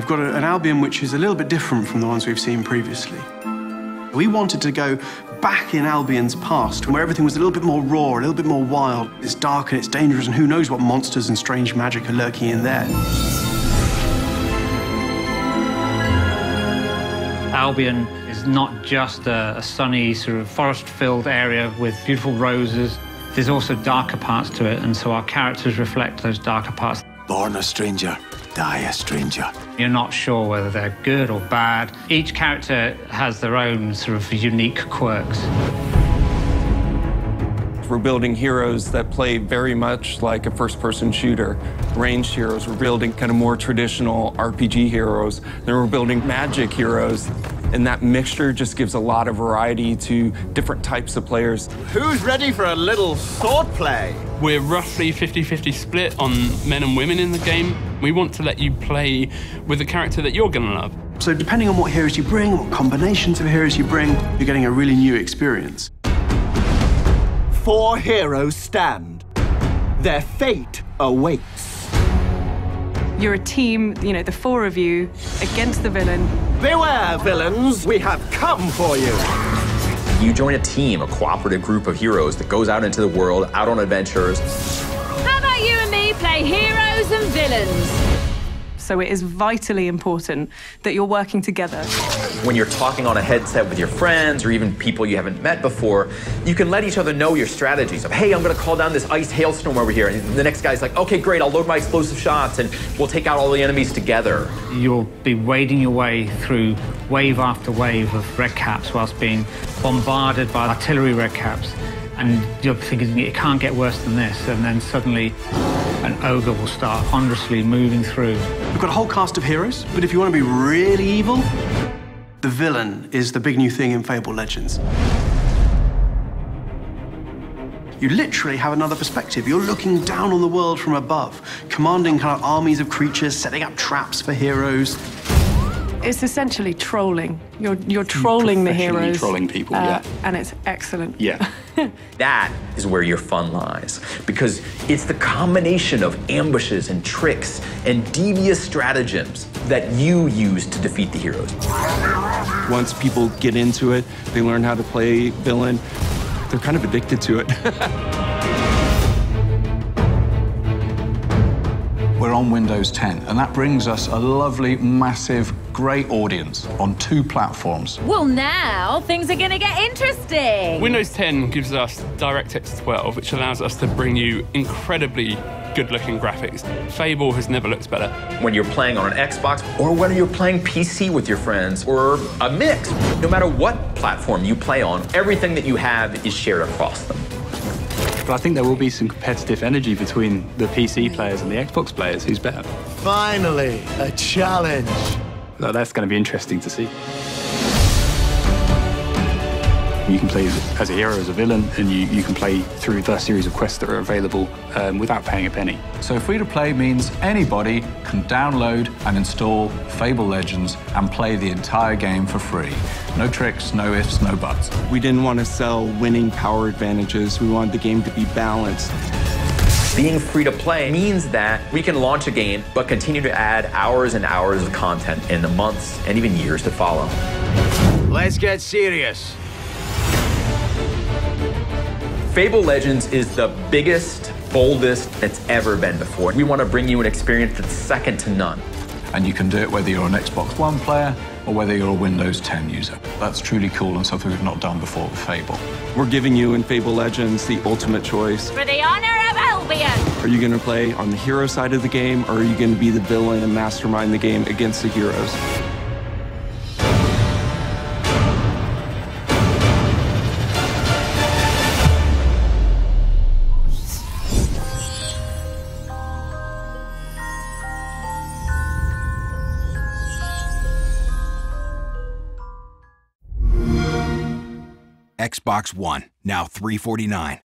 We've got an Albion which is a little bit different from the ones we've seen previously. We wanted to go back in Albion's past, where everything was a little bit more raw, a little bit more wild. It's dark and it's dangerous, and who knows what monsters and strange magic are lurking in there. Albion is not just a sunny, sort of forest-filled area with beautiful roses. There's also darker parts to it, and so our characters reflect those darker parts. Born a stranger, die a stranger. You're not sure whether they're good or bad. Each character has their own sort of unique quirks. We're building heroes that play very much like a first-person shooter. Ranged heroes, we're building kind of more traditional RPG heroes. Then we're building magic heroes. And that mixture just gives a lot of variety to different types of players. Who's ready for a little sword play? We're roughly 50-50 split on men and women in the game. We want to let you play with a character that you're going to love. So depending on what heroes you bring, what combinations of heroes you bring, you're getting a really new experience. 4 heroes stand. Their fate awaits. You're a team, you know, the 4 of you against the villain. Beware, villains, we have come for you. You join a team, a cooperative group of heroes that goes out into the world, out on adventures. How about you and me play heroes and villains? So it is vitally important that you're working together. When you're talking on a headset with your friends or even people you haven't met before, you can let each other know your strategies of, hey, I'm gonna call down this ice hailstorm over here. And the next guy's like, okay, great, I'll load my explosive shots and we'll take out all the enemies together. You'll be wading your way through wave after wave of red caps whilst being bombarded by artillery red caps. And you're thinking, it can't get worse than this. And then suddenly an ogre will start ponderously moving through. We've got a whole cast of heroes, but if you want to be really evil, the villain is the big new thing in Fable Legends. You literally have another perspective. You're looking down on the world from above, commanding kind of armies of creatures, setting up traps for heroes. It's essentially trolling. You're trolling the heroes. Trolling people, yeah. And it's excellent. Yeah. That is where your fun lies, because it's the combination of ambushes and tricks and devious stratagems that you use to defeat the heroes. Once people get into it, they learn how to play villain, they're kind of addicted to it. We're on Windows 10, and that brings us a lovely, massive, great audience on 2 platforms. Well, now things are going to get interesting. Windows 10 gives us DirectX 12, which allows us to bring you incredibly good-looking graphics. Fable has never looked better. When you're playing on an Xbox, or whether you're playing PC with your friends, or a mix, no matter what platform you play on, everything that you have is shared across them. But I think there will be some competitive energy between the PC players and the Xbox players. Who's better? Finally, a challenge. So that's going to be interesting to see. You can play as a hero, as a villain, and you can play through the series of quests that are available without paying a penny. So free-to-play means anybody can download and install Fable Legends and play the entire game for free. No tricks, no ifs, no buts. We didn't want to sell winning power advantages. We wanted the game to be balanced. Being free to play means that we can launch a game, but continue to add hours and hours of content in the months and even years to follow. Let's get serious. Fable Legends is the biggest, boldest it's ever been before. We want to bring you an experience that's second to none. And you can do it whether you're an Xbox One player or whether you're a Windows 10 user. That's truly cool and something we've not done before with Fable. We're giving you in Fable Legends the ultimate choice. For the honor of Albion. Are you going to play on the hero side of the game, or are you going to be the villain and mastermind the game against the heroes? Xbox One, now $349.